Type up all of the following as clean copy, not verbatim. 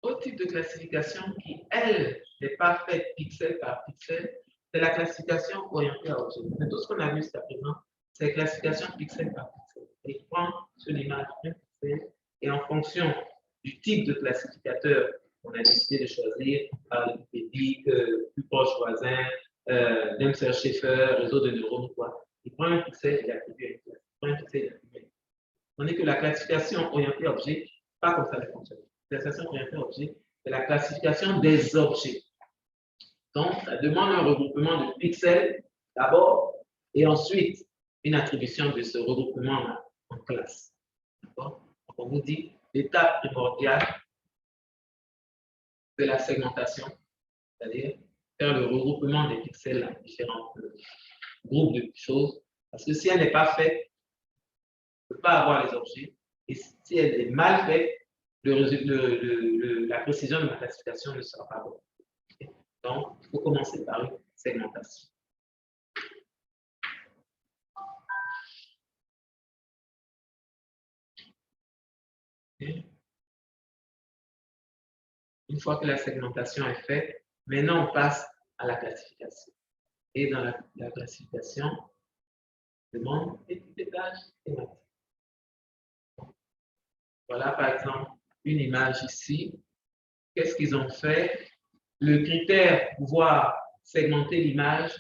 Autre type de classification qui, elle, n'est pas faite pixel par pixel, c'est la classification orientée à objet. Mais tout ce qu'on a vu jusqu'à présent, c'est la classification pixel par pixel. Il prend sur l'image un pixel et en fonction du type de classificateur qu'on a décidé de choisir, par Wikipédia, plus proche voisin, Nemser-Schaeffer, réseau de neurones, quoi. Il prend un pixel et l'attribue à une classe. Il prend un pixel et l'attribue à une classe. Tandis que la classification orientée à objet, pas comme ça fonctionne. La classification orientée à objet, c'est la classification des objets. Donc, ça demande un regroupement de pixels d'abord et ensuite une attribution de ce regroupement en classe. D'accord? Donc, on vous dit l'étape primordiale de la segmentation, c'est-à-dire faire le regroupement des pixels dans différents groupes de choses. Parce que si elle n'est pas faite, on ne peut pas avoir les objets. Et si elle est mal faite, la précision de la classification ne sera pas bonne. Donc, il faut commencer par une segmentation. Une fois que la segmentation est faite, maintenant on passe à la classification. Et dans la classification, on demande étiquetage thématique. Voilà par exemple une image ici. Qu'est-ce qu'ils ont fait? Le critère pour pouvoir segmenter l'image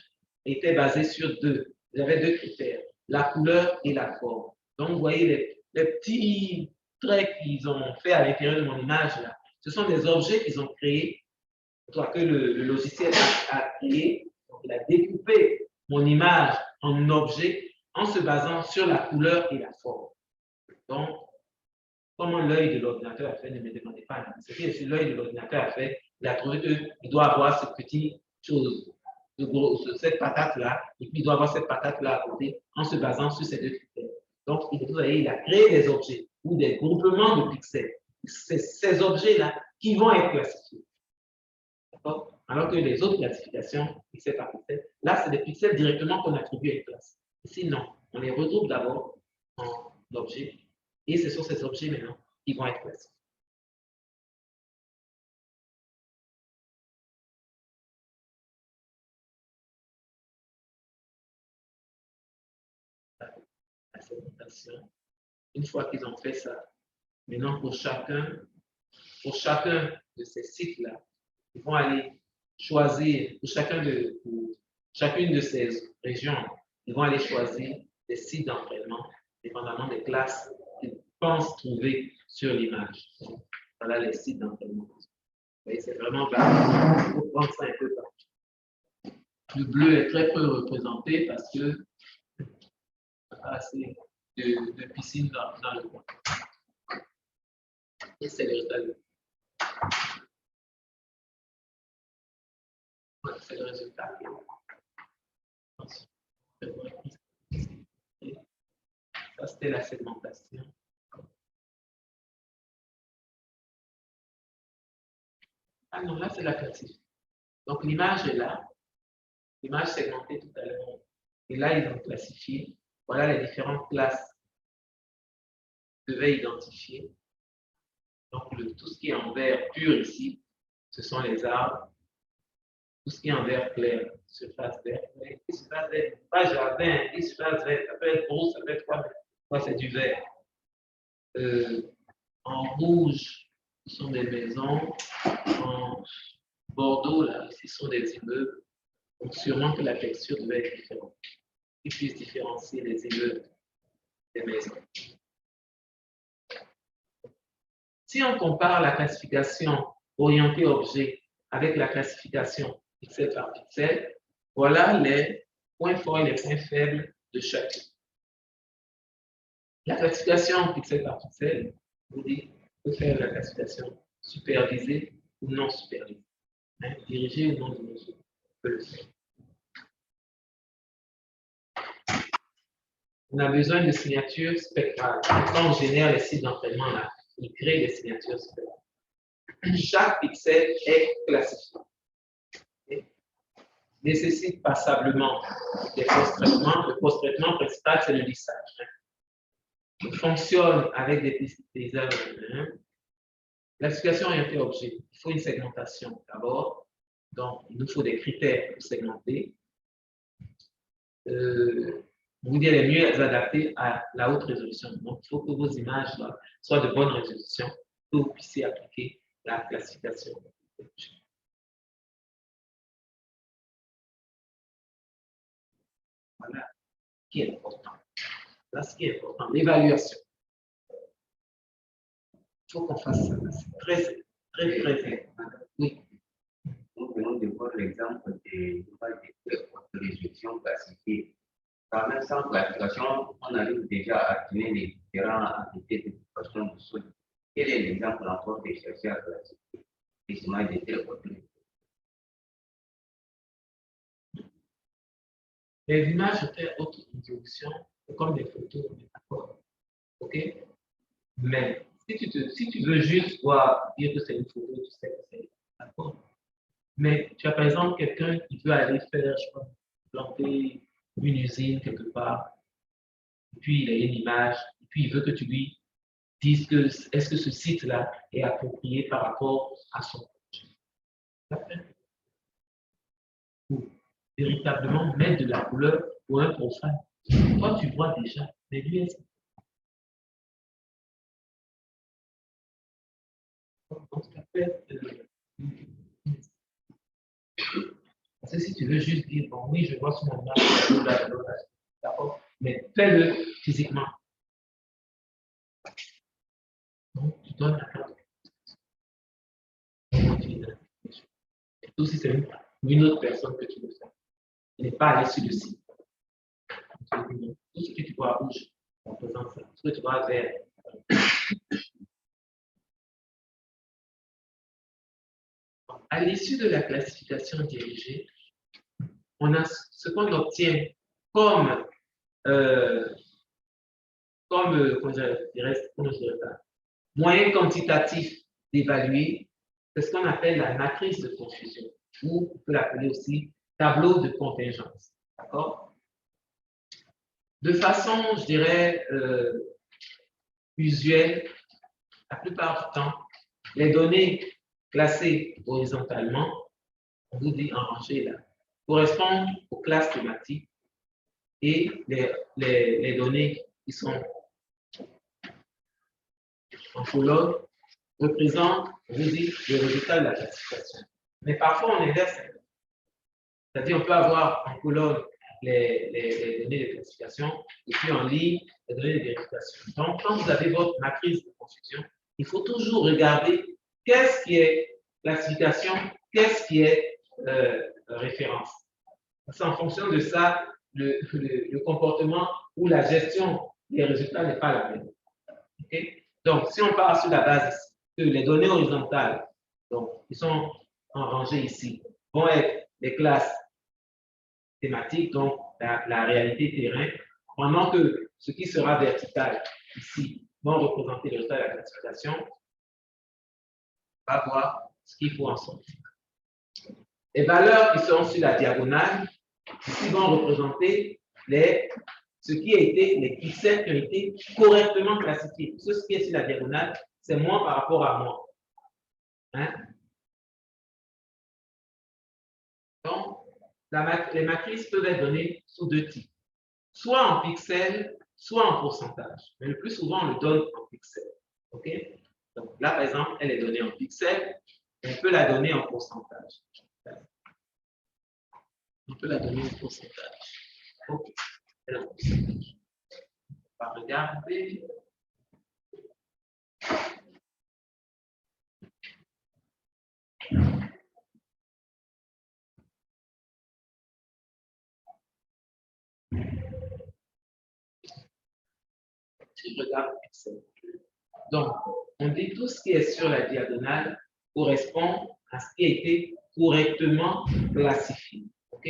était basé sur deux. Il y avait deux critères, la couleur et la forme. Donc, vous voyez les petits traits qu'ils ont fait à l'intérieur de mon image là. Ce sont des objets qu'ils ont créés, que le logiciel a créé. Donc, il a découpé mon image en objet en se basant sur la couleur et la forme. Donc, comment l'œil de l'ordinateur a fait, ne me demandez pas. Ce que l'œil de l'ordinateur a fait, il a trouvé qu'il doit avoir cette petite chose, cette patate-là, et puis il doit avoir cette patate-là à côté, en se basant sur ces deux critères. Donc, vous voyez, il a créé des objets ou des groupements de pixels. C'est ces objets-là qui vont être classifiés. D'accord? Alors que les autres classifications, pixel par pixel, là, c'est des pixels directement qu'on attribue à une classe. Ici, non. On les regroupe d'abord en objets. Et ce sont ces objets maintenant qui vont être classifiés. La segmentation. Une fois qu'ils ont fait ça, maintenant pour chacun de ces sites-là, ils vont aller choisir, pour chacune de ces régions, ils vont aller choisir des sites d'entraînement, dépendamment des classes qu'ils pensent trouver sur l'image. Voilà les sites d'entraînement. C'est vraiment partout. Il faut prendre ça un peu partout. Le bleu est très peu représenté parce que il n'y a pas assez de piscines dans le coin. Et c'est le résultat. C'est le résultat. Ça, c'était la segmentation. Ah non, là, c'est la classification. Donc, l'image est là. L'image segmentée tout à l'heure. Et là, ils ont classifié. Voilà les différentes classes qu'ils devaient identifier. Donc, tout ce qui est en vert pur ici, ce sont les arbres. Tout ce qui est en vert clair, surface verte. Surface verte, pas jardin, surface verte, ça peut être rouge, ça peut être quoi, mais c'est du vert. En rouge, ce sont des maisons. En bordeaux, là, ce sont des immeubles. Donc, sûrement que la texture devait être différente. Qu'ils puissent différencier les immeubles des maisons. Si on compare la classification orientée objet avec la classification pixel par pixel, voilà les points forts et les points faibles de chacun. La classification pixel par pixel, vous dites, peut faire la classification supervisée ou non supervisée. Hein, dirigée ou non dirigée, on peut le faire. On a besoin de signatures spectrales. Quand on génère les sites d'entraînement, là, il crée des signatures spectrales. Chaque pixel est classifié. Nécessite passablement des post-traitements. Le post-traitement principal, c'est le lissage. Il fonctionne avec des paysages. Classification orientée objet, il faut une segmentation d'abord. Donc, il nous faut des critères pour segmenter. Vous dire les mieux adaptés à la haute résolution. Donc, il faut que vos images soient de bonne résolution pour que vous puissiez appliquer la classification. Voilà ce qui est important. Là, ce qui est important, l'évaluation. Il faut qu'on fasse ça. C'est très, très, très important. Oui. Nous venons de voir l'exemple des résolution classifiée. Par même sans classification, on arrive déjà à atteindre les différentes entités de question de sol. Quel est l'exemple encore des chercheurs à classifier les images de telle autorité? Les images de haute résolution, c'est comme des photos, d'accord? OK? Mais si tu veux juste voir, dire que c'est une photo, tu sais que c'est d'accord. Mais tu as par exemple quelqu'un qui veut aller faire, je sais pas, planter une usine quelque part, et puis il a une image, et puis il veut que tu lui dises que est-ce que ce site-là est approprié par rapport à son projet. Pour véritablement mettre de la couleur pour un profane. Toi, tu vois déjà, mais lui, est-ce parce que si tu veux juste dire, bon, oui, je vois sur mon image, d'accord, mais fais-le physiquement. Donc, tu donnes la carte. Surtout si c'est une autre personne que tu veux faire. Il n'est pas allé sur le site. Tout ce que tu vois à rouge, en faisant ça. Ce que tu vois à vert. À l'issue de la classification dirigée, on a ce qu'on obtient comme, moyen quantitatif d'évaluer, c'est ce qu'on appelle la matrice de confusion, ou on peut l'appeler aussi tableau de contingence. D'accord? De façon, je dirais, usuelle, la plupart du temps, les données classées horizontalement, on vous dit en rangée là, correspondent aux classes thématiques et les données qui sont en colonne représentent, on vous dit, les résultats de la classification. Mais parfois, on inverse. C'est-à-dire, on peut avoir en colonne les données de classification et puis en ligne les données de vérification. Donc, quand vous avez votre matrice de confusion, il faut toujours regarder qu'est-ce qui est classification, qu'est-ce qui est référence. Parce qu'en fonction de ça, le comportement ou la gestion des résultats n'est pas la même. Okay? Donc, si on part sur la base que les données horizontales, donc, qui sont en rangée ici, vont être les classes thématiques, donc la réalité terrain, pendant que ce qui sera vertical ici vont représenter le résultat de la classification, on va voir ce qu'il faut en sortir. Les valeurs qui seront sur la diagonale, ici vont représenter ce qui a été, les pixels qui ont été correctement classifiés. Ce qui est sur la diagonale, c'est moi par rapport à moi. Hein? Donc, les matrices peuvent être données sous deux types. Soit en pixels, soit en pourcentage. Mais le plus souvent, on le donne en pixels. OK? Donc là, par exemple, elle est donnée en pixels. On peut la donner en pourcentage. On peut la donner en pourcentage. OK. Elle est en pourcentage. On va regarder. Si je regarde pixel. Donc, on dit tout ce qui est sur la diagonale correspond à ce qui a été correctement classifié. OK?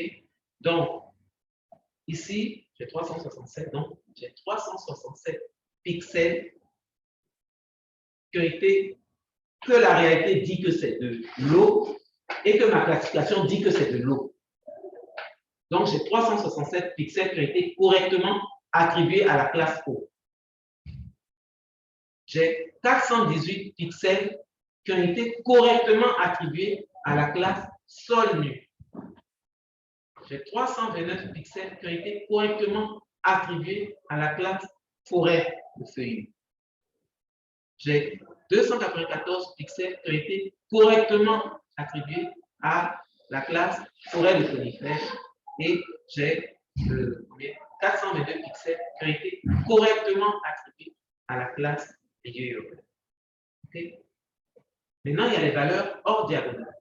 Donc, ici, j'ai 367, donc j'ai 367 pixels qui ont été, que la réalité dit que c'est de l'eau et que ma classification dit que c'est de l'eau. Donc, j'ai 367 pixels qui ont été correctement attribués à la classe eau. J'ai 418 pixels qui ont été correctement attribués à la classe sol nu. J'ai 329 pixels qui ont été correctement attribués à la classe forêt de feuilles. J'ai 294 pixels qui ont été correctement attribués à la classe forêt de conifères et j'ai 422 pixels qui ont été correctement attribués à la classe milieu urbain. Okay? Maintenant, il y a les valeurs hors diagonale.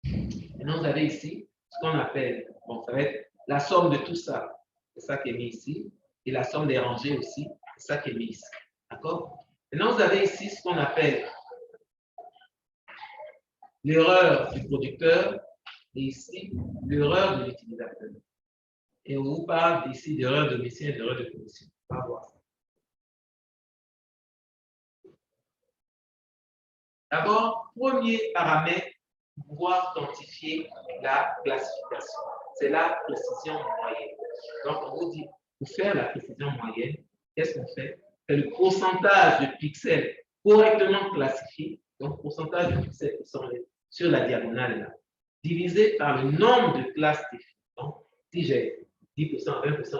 Maintenant, vous avez ici ce qu'on appelle, bon, ça va être la somme de tout ça, c'est ça qui est mis ici, et la somme des rangées aussi, c'est ça qui est mis ici. D'accord? Maintenant, vous avez ici ce qu'on appelle l'erreur du producteur et ici l'erreur de l'utilisateur. Et on vous parle ici d'erreur de mission et d'erreur de commission. On va voir ça. D'abord, premier paramètre pour pouvoir quantifier la classification, c'est la précision moyenne. Donc, on vous dit, pour faire la précision moyenne, qu'est-ce qu'on fait? C'est le pourcentage de pixels correctement classifiés, donc pourcentage de pixels qui sont sur la diagonale là, divisé par le nombre de classes définies. Donc, si j'ai 10%, 20%,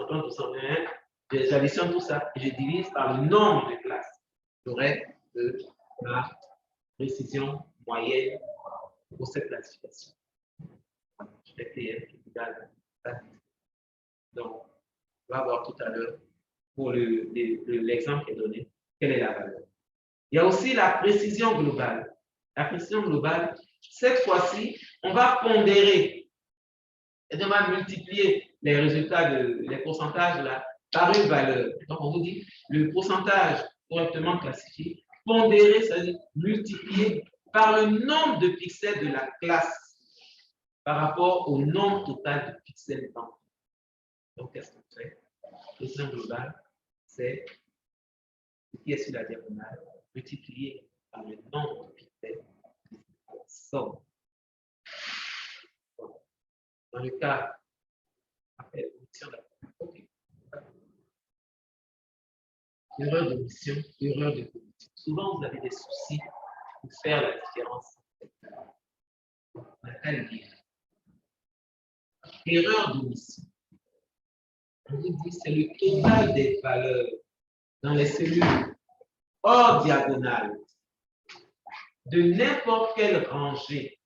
30%, j'additionne tout ça et je divise par le nombre de classes. J'aurai ma précision moyenne pour cette classification. Je vais créer un égal à 10. Donc, on va voir tout à l'heure pour l'exemple qui est donné, quelle est la valeur. Il y a aussi la précision globale. La précision globale, cette fois-ci, on va pondérer et on va multiplier les résultats, les pourcentages là, par une valeur. Donc, on vous dit le pourcentage correctement classifié, pondéré, c'est-à-dire multiplié par le nombre de pixels de la classe par rapport au nombre total de pixels dans. Donc, qu'est-ce qu'on fait? La précision globale, c'est ce qui est sur la diagonale, multiplié par le nombre de pixels, somme. Dans le cas, après omission okay. Erreur d'omission, erreur de commission. Souvent, vous avez des soucis pour faire la différence. On a qu'à le dire. Erreur d'omission. On vous dit c'est le total des valeurs dans les cellules hors diagonale de n'importe quelle rangée.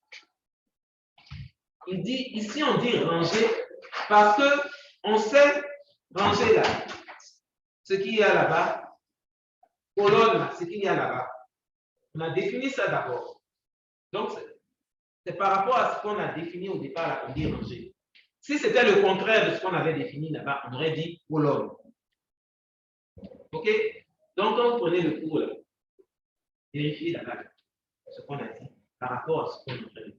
Il dit, ici on dit rangée parce que on sait ranger là, ce qu'il y a là-bas, colonne là, ce qu'il y a là-bas. On a défini ça d'abord. Donc, c'est par rapport à ce qu'on a défini au départ, là, on dit rangée. Si c'était le contraire de ce qu'on avait défini là-bas, on aurait dit colonne. OK? Donc, quand vous prenez le cours, là, vérifiez là-bas ce qu'on a dit par rapport à ce qu'on a fait.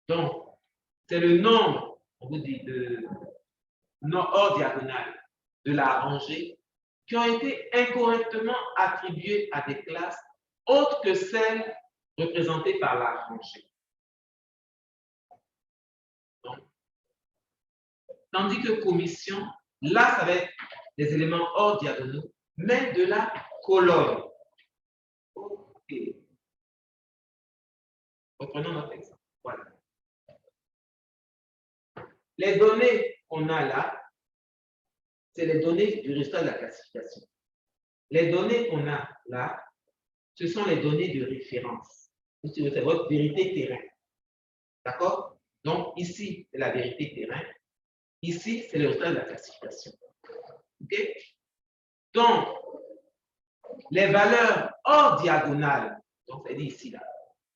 Donc, c'est le nombre, on vous dit, de hors diagonale de la rangée qui ont été incorrectement attribués à des classes autres que celles représentées par la rangée. Donc, tandis que commission, là, ça va être des éléments hors diagonaux, mais de la colonne. OK. Reprenons notre exemple. Voilà. Les données qu'on a là, c'est les données du résultat de la classification. Les données qu'on a là, ce sont les données de référence. C'est votre vérité terrain. D'accord? Donc, ici, c'est la vérité terrain. Ici, c'est le résultat de la classification. OK? Donc, les valeurs hors diagonale, donc c'est dit ici, là,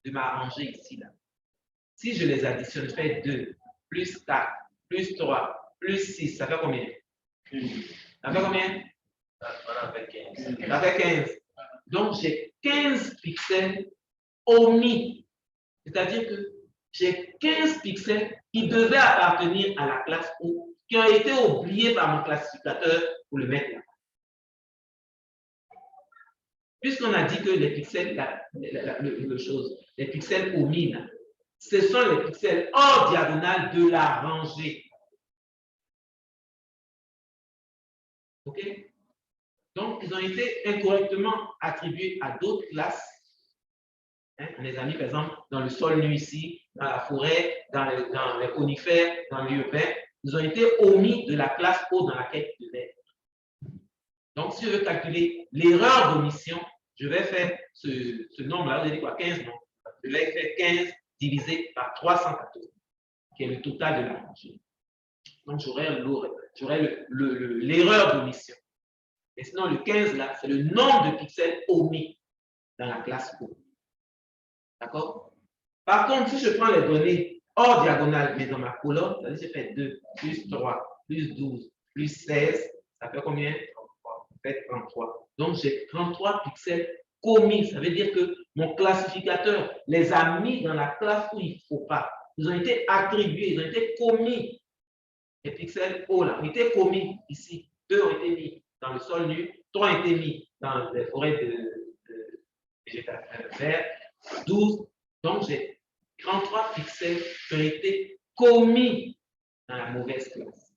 de ma rangée ici, là. Si je les additionne, je fais 2, plus 4, plus 3, plus 6, ça fait combien? Ça fait combien? Ça fait 15. Ça fait 15. Donc, j'ai 15 pixels omis. C'est-à-dire que j'ai 15 pixels qui devaient appartenir à la classe O, qui ont été oubliés par mon classificateur pour le mettre là. Puisqu'on a dit que les pixels, les pixels omis, là, ce sont les pixels hors diagonale de la rangée. OK? Donc, ils ont été incorrectement attribués à d'autres classes. Hein, on les a mis, par exemple, dans le sol nu ici, dans la forêt, dans les conifères, dans l'urbain. Ils ont été omis de la classe O dans laquelle ils devaient être. Donc, si je veux calculer l'erreur d'omission, je vais faire ce nombre-là, vous avez dit quoi, 15, non? Je vais faire 15 divisé par 314, qui est le total de la rangée. Donc, j'aurai l'erreur d'omission. Et sinon, le 15, là, c'est le nombre de pixels omis dans la classe O. D'accord? Par contre, si je prends les données hors diagonale, mais dans ma colonne, ça veut dire que j'ai fait 2, plus 3, plus 12, plus 16, ça fait combien? Ça fait 33. Donc, j'ai 33 pixels commis. Ça veut dire que mon classificateur les a mis dans la classe où il ne faut pas. Ils ont été attribués, ils ont été commis. Les pixels O là ont été commis ici. 2 ont été mis dans le sol nu, 3 ont été mis dans les forêts de végétation verte, 12. Donc, j'ai 33 pixels qui ont été commis dans la mauvaise classe.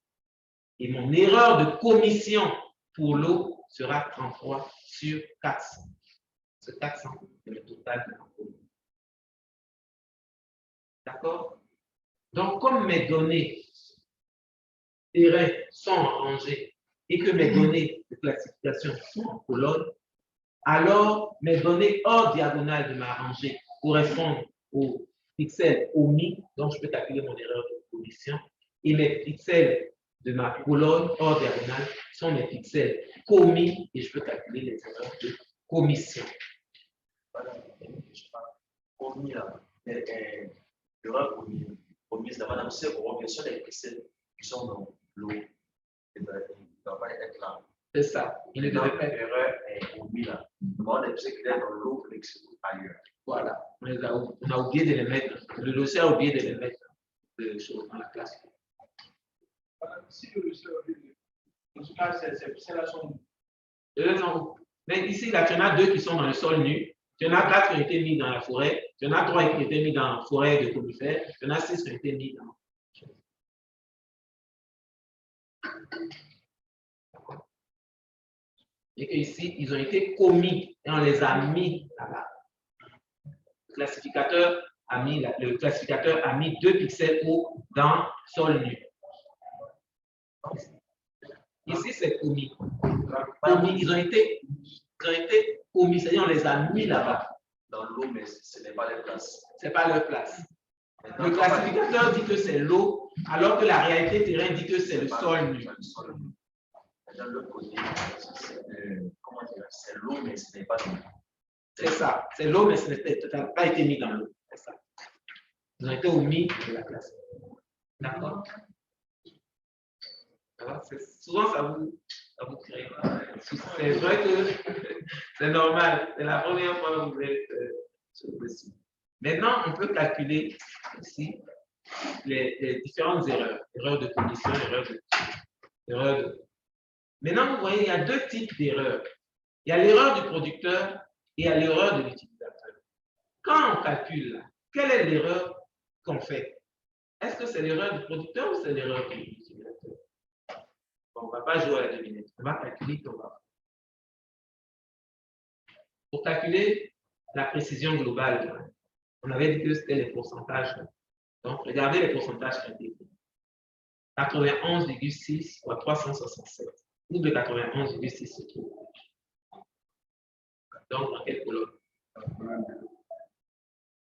Et mon erreur de commission pour l'eau sera 33 sur 400. Ce 400, c'est le total de l'encodage. D'accord? Donc, comme mes données terrain sont rangées et que mes données de classification sont en colonne, alors mes données hors diagonale de ma rangée correspondent aux pixels omis, donc je peux calculer mon erreur de commission, et mes pixels de ma colonne hors diagonale sont mes pixels commis, et je peux calculer les erreurs de commission. Voilà, commis là, l'erreur commise là, madame, c'est pour quels sont les pixels qui sont dans l'eau, il ne doit pas être là. C'est ça, il ne devrait pas être. L'erreur est commis là. Comment les pixels qui sont dans l'eau, il faut ailleurs. Voilà, on a oublié de les mettre, le dossier a oublié de les mettre dans la classe. Si le dossier a oublié, dans ce cas, ces pixels-là sont. Mais ici, là, tu en as 2 qui sont dans le sol nu, tu en as 4 qui ont été mis dans la forêt, tu en as 3 qui ont été mis dans la forêt de conifères, tu en as 6 qui ont été mis dans. Et qu'ici, ils ont été commis et on les a mis là-bas. Le classificateur a mis 2 pixels haut dans sol nu. Ici, c'est commis. Ils ont été commis, c'est-à-dire on les a mis là-bas. Dans l'eau, mais ce n'est pas les places. Ce n'est pas leur place. Le classificateur dit que c'est l'eau, alors que la réalité terrain dit que c'est le sol nu. Dans l'autre côté, c'est l'eau, mais ce n'est pas l'eau. C'est ça, c'est l'eau, mais ça n'a pas été mis dans l'eau. C'est ça. Ils ont été omis de la classe. D'accord? Souvent, ça vous crée. C'est vrai que c'est normal. C'est la première fois que vous êtes sur le dessus. Maintenant, on peut calculer ici les différentes erreurs. Erreurs de commission, erreurs de. Maintenant, vous voyez, il y a 2 types d'erreurs. Il y a l'erreur du producteur et il y a l'erreur de l'utilisateur. Quand on calcule, quelle est l'erreur qu'on fait? Est-ce que c'est l'erreur du producteur ou c'est l'erreur de l'utilisateur? On ne va pas jouer à la devinette. On va calculer qu'on va. Pour calculer la précision globale, on avait dit que c'était les pourcentages. Donc, regardez les pourcentages qui ont été pris. 91,6 fois 367. Où de 91,6 se trouve? Donc, dans quelle colonne?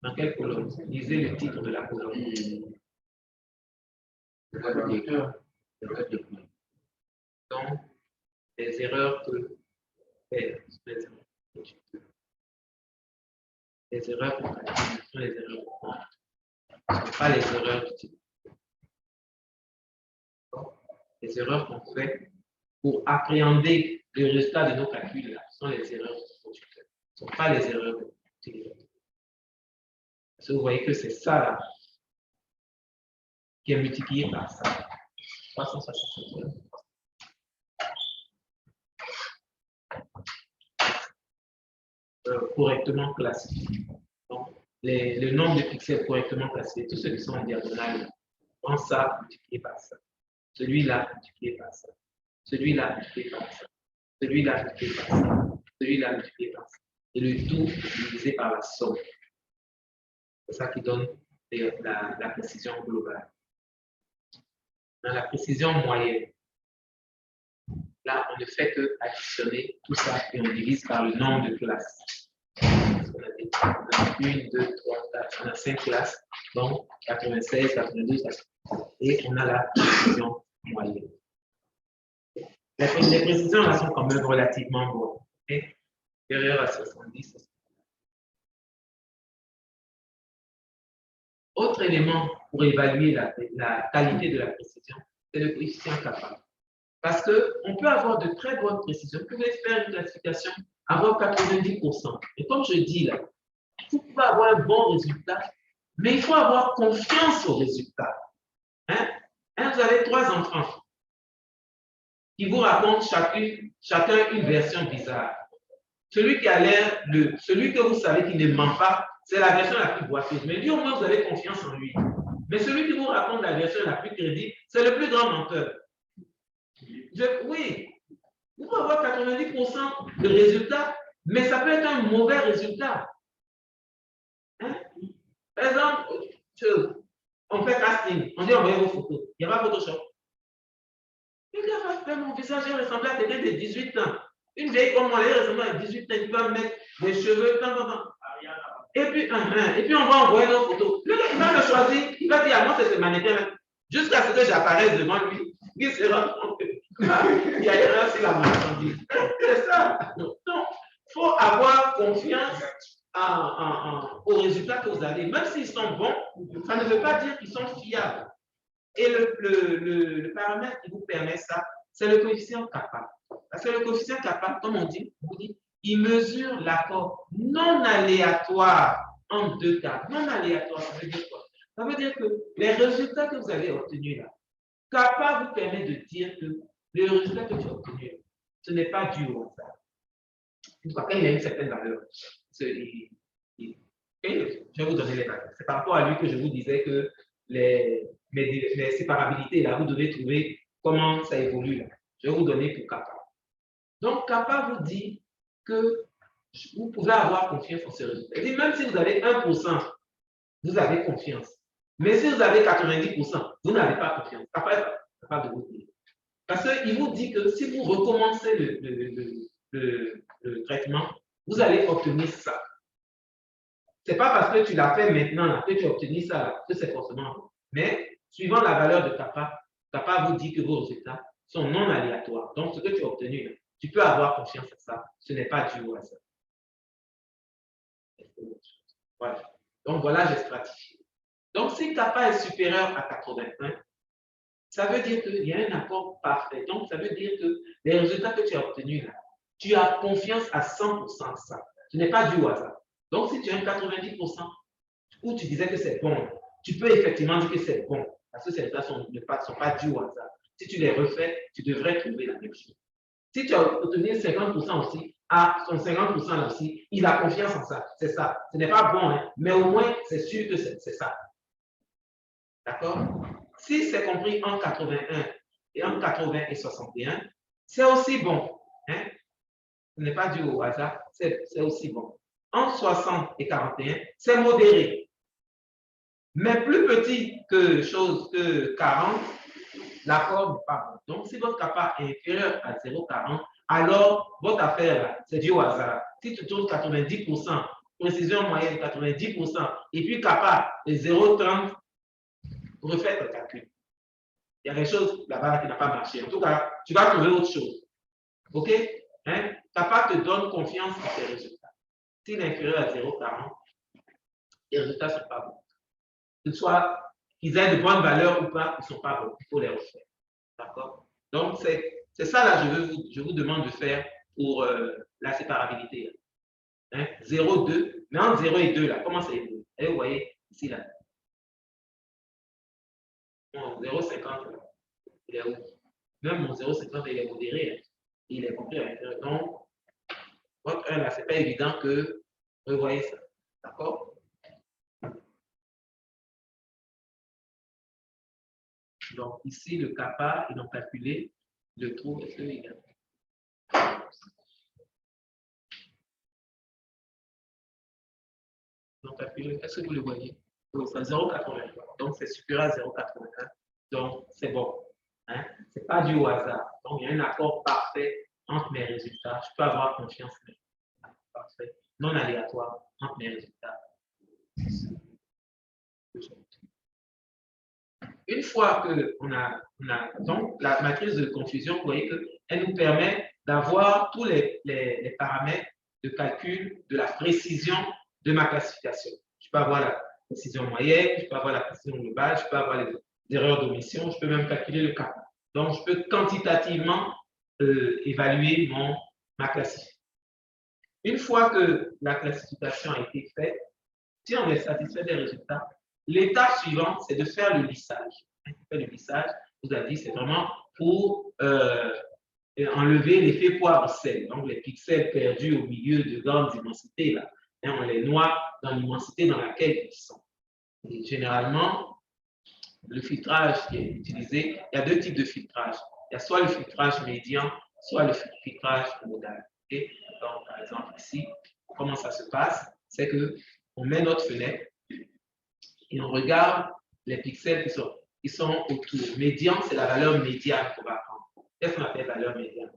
Dans quelle colonne? Lisez le titre de la colonne. Donc, les erreurs que les erreurs qu'on calcule sont les erreurs qu'on ne sont pas les erreurs du type. Les erreurs qu'on fait pour appréhender le résultat de nos calculs sont les erreurs du producteur. Ce ne sont pas les erreurs de l'utilisateur. Parce que vous voyez que c'est ça là, qui est multiplié par ça. 367. Correctement classifié. Donc, le nombre de pixels correctement classifiés, tous ceux qui sont en diagonale, prend ça multiplié par ça. Celui-là multiplié par ça. Celui-là multiplié par ça. celui-là multiplié par ça, celui-là multiplié par ça. Et le tout divisé par la somme. C'est ça qui donne la précision globale. Dans la précision moyenne, là, on ne fait que additionner tout ça et on divise par le nombre de classes. On a 1, 2, 3, 4, on a 5 classes, donc 96, 92, et on a la précision moyenne. Les précisions là sont quand même relativement bonnes. Okay? Supérieure à 70. Autre élément pour évaluer la qualité de la précision, c'est le coefficient kappa. Parce qu'on peut avoir de très bonnes précisions. Vous pouvez faire une classification, avoir 90%. Et comme je dis là, vous pouvez avoir un bon résultat, mais il faut avoir confiance au résultat. Hein? Vous avez 3 enfants qui vous racontent chacun une version bizarre. Celui qui a l'air, celui que vous savez qui ne ment pas, c'est la version la plus boiteuse. Mais lui, au moins, vous avez confiance en lui. Mais celui qui vous raconte la version la plus crédible, c'est le plus grand menteur. Oui, vous pouvez avoir 90% de résultats, mais ça peut être un mauvais résultat. Hein? Par exemple, on fait casting, on dit envoyez vos photos. Il n'y a pas Photoshop. Le gars va faire mon visage, il ressemble à quelqu'un de 18 ans. Une vieille comme moi, elle ressemble à 18 ans, il va mettre des cheveux, et puis on va envoyer nos photos. Le gars, il va le choisir, il va dire à moi, c'est ce mannequin-là. Jusqu'à ce que j'apparaisse devant lui, il se rend compte qu'il y a erreur sur la marchandise. C'est ça. Donc, il faut avoir confiance aux résultats que vous avez. Même s'ils sont bons, ça ne veut pas dire qu'ils sont fiables. Et le paramètre qui vous permet ça, c'est le coefficient kappa. Parce que le coefficient kappa, comme on dit, il mesure l'accord non aléatoire en 2 cas. Non aléatoire, ça veut dire quoi? Ça veut dire que les résultats que vous avez obtenus là, kappa vous permet de dire que le résultat que tu as obtenu, ce n'est pas dû au hasard. Quand il y a une certaine valeur, je vais vous donner les valeurs. C'est par rapport à lui que je vous disais que les séparabilités, là, vous devez trouver comment ça évolue. Là. Je vais vous donner pour kappa. Donc, kappa vous dit que vous pouvez avoir confiance en ce résultat. Il dit, même si vous avez 1%, vous avez confiance. Mais si vous avez 90%, vous n'avez pas confiance. Kappa est capable de vous dire. Parce qu'il vous dit que si vous recommencez le traitement, vous allez obtenir ça. Ce n'est pas parce que tu l'as fait maintenant que tu as obtenu ça, que c'est forcément bon. Mais suivant la valeur de kappa, kappa vous dit que vos résultats sont non aléatoires. Donc, ce que tu as obtenu, tu peux avoir confiance en ça. Ce n'est pas dû au hasard. Voilà. Donc, voilà, j'ai stratifié. Donc, si kappa est supérieur à 85, ça veut dire qu'il y a un accord parfait. Donc, ça veut dire que les résultats que tu as obtenus là, tu as confiance à 100% en ça. Ce n'est pas dû au hasard. Donc, si tu as un 90%, où tu disais que c'est bon, tu peux effectivement dire que c'est bon, parce que ces résultats ne sont pas dus au hasard. Si tu les refais, tu devrais trouver la même chose. Si tu as obtenu 50% aussi, son 50% là aussi, il a confiance en ça. C'est ça. Ce n'est pas bon, hein, mais au moins, c'est sûr que c'est ça. D'accord? Si c'est compris en 81 et en 80 et 61, c'est aussi bon. Hein? Ce n'est pas dû au hasard, c'est aussi bon. En 60 et 41, c'est modéré. Mais plus petit que 40, l'accord n'est pas bon. Donc, si votre kappa est inférieur à 0,40, alors votre affaire, c'est dû au hasard. Si tu trouves 90%, précision moyenne 90%, et puis kappa est 0,30, refaites le calcul. Il y a quelque chose là-bas qui n'a pas marché. En tout cas, tu vas trouver autre chose. OK? Hein? Kappa te donne confiance en tes résultats. S'il est inférieur à 0,40, les résultats ne sont pas bons. Que ce soit qu'ils aient de bonnes valeurs ou pas, ils ne sont pas bons. Il faut les refaire. D'accord? Donc, c'est ça là, je vous demande de faire pour la séparabilité. Hein? 0, 2. Mais entre 0 et 2, là, comment ça évolue? Et vous voyez ici, là. Mon 0,50, il est où? Même mon 0,50, il est modéré. Hein? Il est compris à l'intérieur. Donc, votre 1, là, ce n'est pas évident que vous voyez ça. D'accord? Donc, ici, le kappa, ils ont calculé, le trou, est-ce qu'il est ont calculé. Est-ce que vous le voyez? Oui, c'est 0,81. Donc, c'est supérieur à 0,81. Donc, c'est bon. Hein? Ce n'est pas dû au hasard. Donc, il y a un accord parfait entre mes résultats. Je peux avoir confiance. Parfait. Non aléatoire entre mes résultats. Une fois qu'on a donc la matrice de confusion, vous voyez qu'elle nous permet d'avoir tous les paramètres de calcul de la précision de ma classification. Je peux avoir la précision moyenne, je peux avoir la précision globale, je peux avoir les erreurs d'omission, je peux même calculer le kappa. Donc, je peux quantitativement évaluer ma classification. Une fois que la classification a été faite, si on est satisfait des résultats, l'étape suivante, c'est de faire le lissage. Le lissage, je vous ai dit, c'est vraiment pour enlever l'effet poivre-sel. Donc, les pixels perdus au milieu de grandes immensités, là, on les noie dans l'immensité dans laquelle ils sont. Et généralement, le filtrage qui est utilisé, il y a deux types de filtrage. Il y a soit le filtrage médian, soit le filtrage modal. Okay? Donc, par exemple, ici, comment ça se passe? C'est qu'on met notre fenêtre et on regarde les pixels qui sont autour. Médian, c'est la valeur médiane qu'on va prendre. Qu'est-ce qu'on appelle valeur médiane?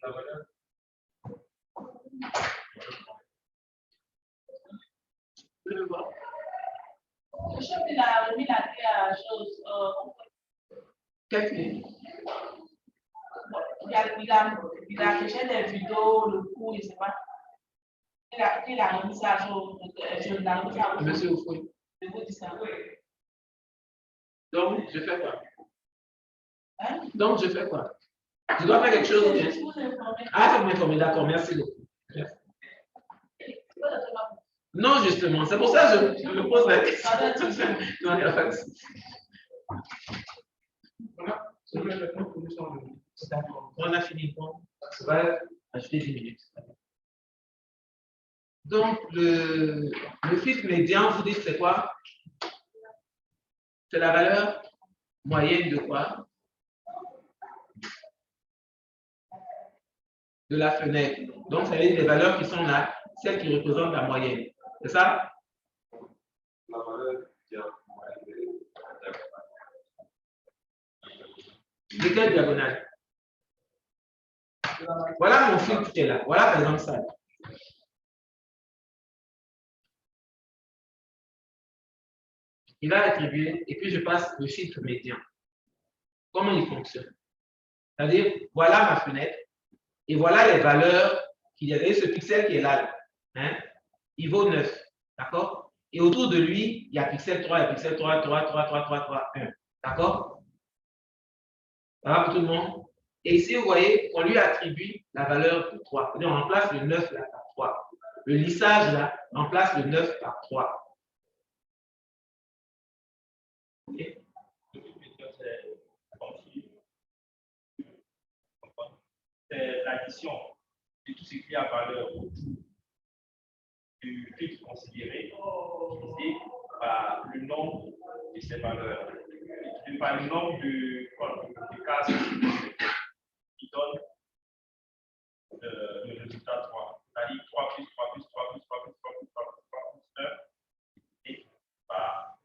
La valeur. Vous pouvez le voir? Je sais qu'il a remis la chose. Quel film? Il a fait des vidéos, le cours, je ne sais pas. Il a remis ça à jour. Monsieur Oufoué. Je vous dis ça. Donc, je fais quoi? Hein? Donc, je fais quoi? Je dois faire quelque chose ou bien? Ah, vous m'informer, d'accord, merci beaucoup. Merci. Non, justement, c'est pour ça que je me pose la question. Non, il n'y a pas de souci. Voilà, on a fini. On va ajouter 10 minutes. Donc, le filtre médian, vous dites c'est quoi? C'est la valeur moyenne de quoi? De la fenêtre. Donc, ça veut dire les valeurs qui sont là, celles qui représentent la moyenne. C'est ça? La valeur qui a de quelle diagonale? Voilà mon filtre qui est là. Voilà par exemple ça. Il va attribuer et puis je passe le filtre médian. Comment il fonctionne? C'est-à-dire, voilà ma fenêtre et voilà les valeurs qu'il y avait. Ce pixel qui est là, hein, il vaut 9. D'accord? Et autour de lui, il y a pixel 3, il y a pixel 3, 3, 3, 3, 3, 3, 1. D'accord? Ça va pour tout le monde? Et ici, vous voyez, on lui attribue la valeur de 3. On remplace le 9 là par 3. Le lissage là remplace le 9 par 3. Okay. C'est l'addition de tout ce qui a valeur autour du filtre considéré divisé par le nombre de ces valeurs, par le nombre de cases qui donne le résultat 3. C'est-à-dire 3 plus 3 plus 3 plus 3 plus 3 plus 3 plus 3 plus 1 et par.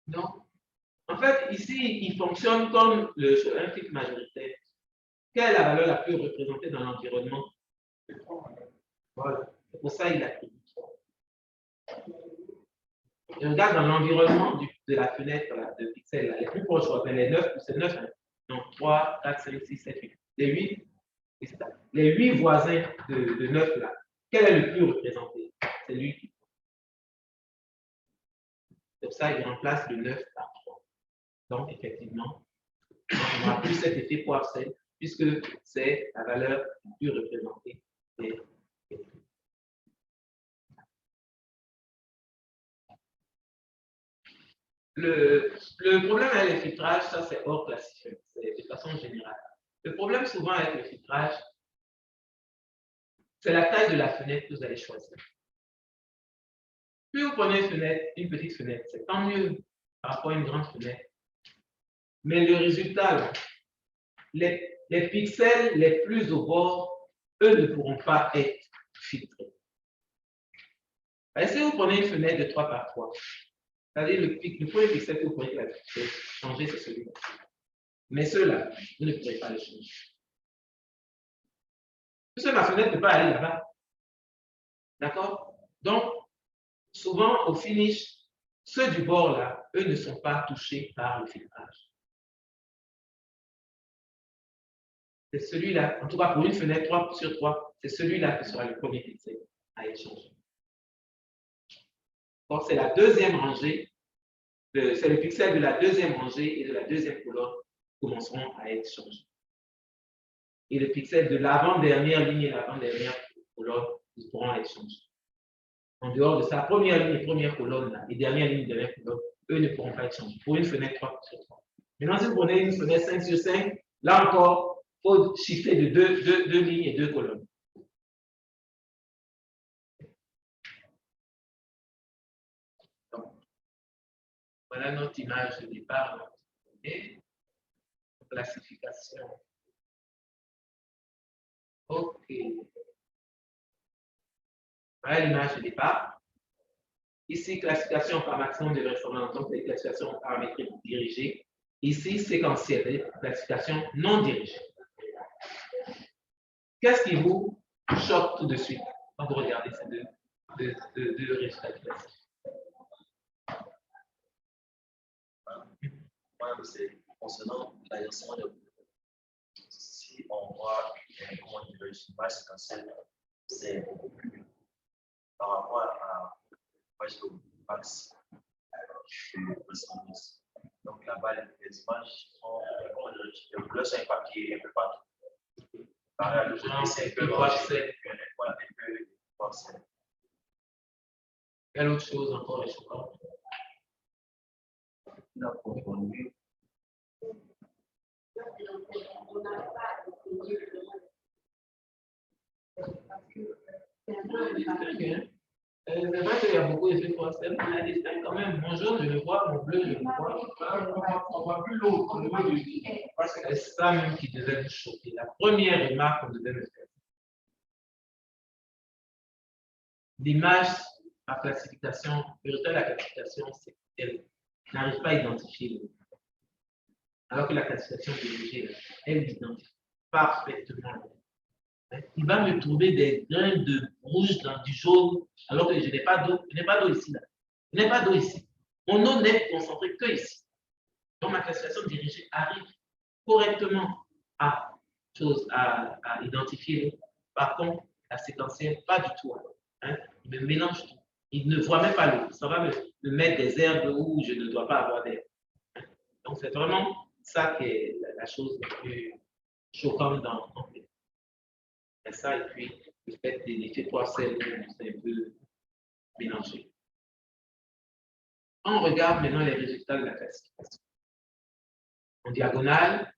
Non. En fait, ici, il fonctionne comme un filtre majoritaire. Quelle est la valeur la plus représentée dans l'environnement? Voilà. C'est pour ça qu'il attribue 3. Et regarde dans l'environnement de la fenêtre de pixels, là, les plus proches, les 9, c'est 9. Hein? Donc 3, 4, 5, 6, 7, 8. Les 8 voisins de 9 là, quel est le plus représenté? C'est lui qui. C'est pour ça qu'il remplace le 9 par 3. Donc, effectivement, on n'a plus cet effet poivre-sel, puisque c'est la valeur la plus représentée. Le problème avec les filtrages, ça c'est hors classification, c'est de façon générale. Le problème souvent avec le filtrage, c'est la taille de la fenêtre que vous allez choisir. Plus vous prenez une petite fenêtre, c'est tant mieux par rapport à une grande fenêtre. Mais le résultat, les pixels les plus au bord, eux ne pourront pas être filtrés. Si vous prenez une fenêtre de 3 par 3, c'est-à-dire le premier pixel que vous pouvez changer, c'est celui-là. Mais ceux-là, vous ne pourrez pas les changer. Parce que ma fenêtre ne peut pas aller là-bas. D'accord? Donc, souvent, au finish, ceux du bord là, eux ne sont pas touchés par le filtrage. C'est celui-là, en tout cas pour une fenêtre 3 sur 3, c'est celui-là qui sera le premier pixel à être changé. Donc, c'est la deuxième rangée, c'est le pixel de la deuxième rangée et de la deuxième colonne qui commenceront à être changés. Et le pixel de l'avant-dernière ligne et l'avant-dernière colonne, ils pourront être changés. En dehors de sa première ligne et première colonne là, et dernière ligne et dernière colonne, eux ne pourront pas être changés pour une fenêtre 3 sur 3. Maintenant, si vous prenez une fenêtre 5 sur 5, là encore, il faut shifter de deux lignes et 2 colonnes. Donc, voilà notre image de départ. Et classification. OK. Voilà l'image de départ. Ici, classification par maximum de vraisemblance, donc c'est classification paramétrique dirigée. Ici, séquentielle, classification non dirigée. Qu'est-ce qui vous choque tout de suite quand vous regardez ces deux résultats classiques? C'est concernant l'agencement de si on voit comment dire, une image séquentielle, c'est beaucoup plus par rapport à max de ressemblance. Donc là-bas, les images sont les couleurs sont éparpillées un peu partout. Par le c'est un peu rangé, voilà, un peu parcelle. Quelle autre chose encore est choquante? La profondeur. C'est vrai qu'il y a beaucoup d'effets forcés, mais la distingue quand même. Mon jaune, je le vois, mon bleu, je le vois. On voit plus l'eau au niveau du. C'est ça même qui devait vous choquer. La première remarque qu'on devait me faire. L'image à classification, le résultat de la classification, c'est qu'elle n'arrive pas à identifier le. Alors que la classification dirigée, elle identifie parfaitement le. Il va me trouver des grains de rouge dans du jaune, alors que je n'ai pas d'eau. Je n'ai pas d'eau ici. Là. Je n'ai pas d'eau ici. Mon eau n'est concentrée que ici. Donc, ma classification dirigée arrive correctement à identifier l'eau. Par contre, la séquentielle, pas du tout. Hein. Il me mélange tout. Il ne voit même pas l'eau. Ça va me mettre des herbes où je ne dois pas avoir d'herbe. Hein. Donc, c'est vraiment ça qui est la chose la plus choquante dans le ça, et puis le fait des effets poissels, c'est un peu mélangé. On regarde maintenant les résultats de la classification. En diagonale,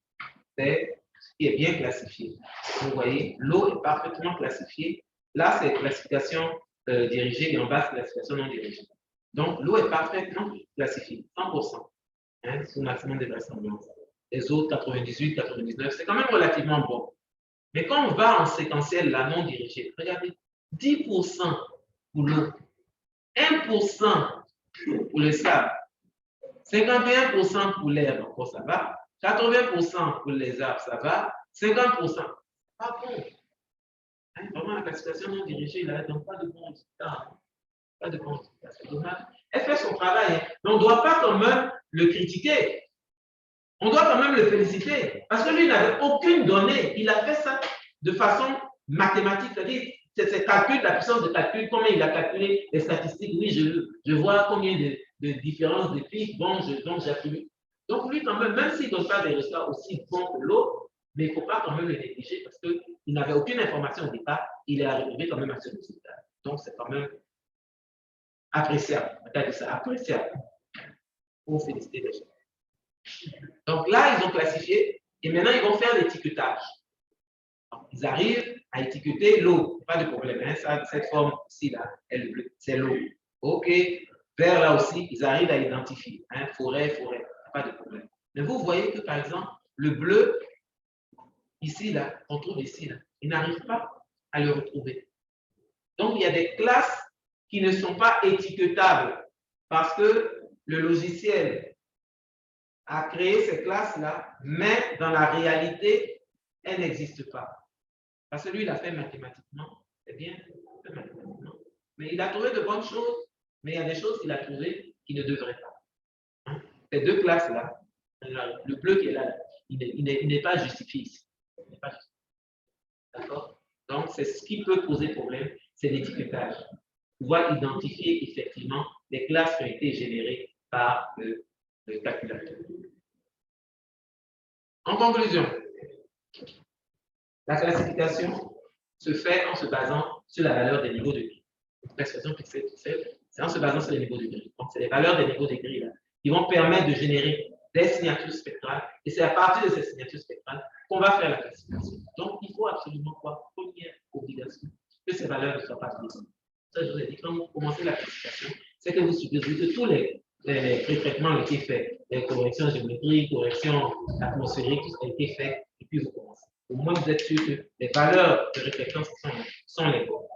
c'est ce qui est bien classifié. Vous voyez, l'eau est parfaitement classifiée. Là, c'est classification dirigée et en bas, c'est classification non dirigée. Donc, l'eau est parfaitement classifiée, 100%, hein, sous maximum de vraisemblance. Les autres, 98, 99, c'est quand même relativement bon. Mais quand on va en séquentiel, la non dirigée, regardez, 10% pour l'eau, 1% pour le sable, 51% pour l'herbe, encore ça va, 80% pour les arbres, ça va, 50%, pas bon. Hein, vraiment, la classification non dirigée, là, donc pas de bons résultats. Pas de bons résultats, c'est dommage. Elle fait son travail, hein, mais on ne doit pas quand même le critiquer. On doit quand même le féliciter parce que lui n'avait aucune donnée. Il a fait ça de façon mathématique, c'est-à-dire c'est calcul, la puissance de calcul, comment il a calculé les statistiques. Oui, je vois combien de différences de pics, bon, donc j'attribue. Donc lui, quand même s'il ne donne pas des résultats aussi bons que l'autre, mais il ne faut pas quand même le négliger parce qu'il n'avait aucune information au départ, il est arrivé quand même à ce résultat. Donc c'est quand même appréciable. Ça, appréciable. Pour féliciter les gens. Donc là, ils ont classifié et maintenant, ils vont faire l'étiquetage. Ils arrivent à étiqueter l'eau. Pas de problème. Hein? Ça, cette forme-ci, là, elle bleue, c'est l'eau. OK. Vert, là aussi, ils arrivent à identifier. Hein? Forêt. Pas de problème. Mais vous voyez que, par exemple, le bleu, ici, là, qu'on trouve ici, là, ils n'arrivent pas à le retrouver. Donc, il y a des classes qui ne sont pas étiquetables parce que le logiciel a créé ces classes-là, mais dans la réalité, elles n'existent pas. Parce que lui, il a fait mathématiquement, c'est bien, il a fait mathématiquement. Mais il a trouvé de bonnes choses, mais il y a des choses qu'il a trouvées qui ne devraient pas. Hein? Ces deux classes-là, le bleu qui est là, il n'est pas justifié ici. D'accord? Donc, c'est ce qui peut poser problème, c'est l'étiquetage. Pouvoir identifier effectivement les classes qui ont été générées par le calculateur. En conclusion, la classification se fait en se basant sur la valeur des niveaux de gris. L'expression pixel, c'est en se basant sur les niveaux de gris. Donc, c'est les valeurs des niveaux de gris là, qui vont permettre de générer des signatures spectrales. Et c'est à partir de ces signatures spectrales qu'on va faire la classification. Donc, il faut absolument quoi? Première obligation, que ces valeurs ne soient pas visibles. Ça, je vous ai dit, quand vous commencez la classification, c'est que vous supposez que tous les pré-traitements ont été faits, les corrections géométriques, corrections atmosphériques, tout a été fait, et puis vous commencez. Au moins, vous êtes sûr que les valeurs de réflexion sont les bonnes.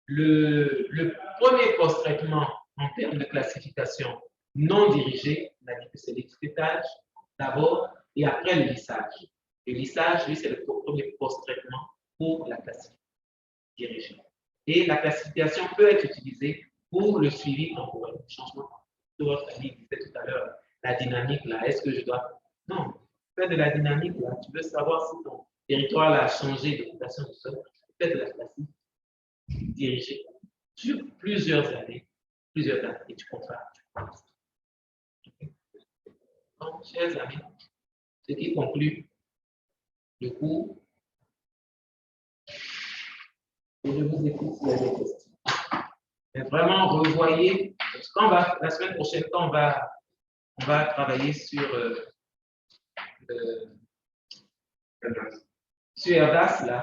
Le premier post-traitement en termes de classification non dirigée, on a dit que c'est l'étiquetage d'abord et après le lissage. Le lissage, lui, c'est le premier post-traitement pour la classification dirigée. Et la classification peut être utilisée pour le suivi temporel, le changement. Votre ami disait tout à l'heure, la dynamique, là, est-ce que je dois... Non, fais de la dynamique, là, tu veux savoir si ton territoire là, a changé d'occupation du sol, fais de la classification dirigée sur plusieurs années, et tu compares. Donc, chers amis, ce qui conclut le cours, et je vous écoute s'il y a des questions. Mais vraiment, revoyez, parce qu'on va, la semaine prochaine, quand on va travailler sur Erdas, là,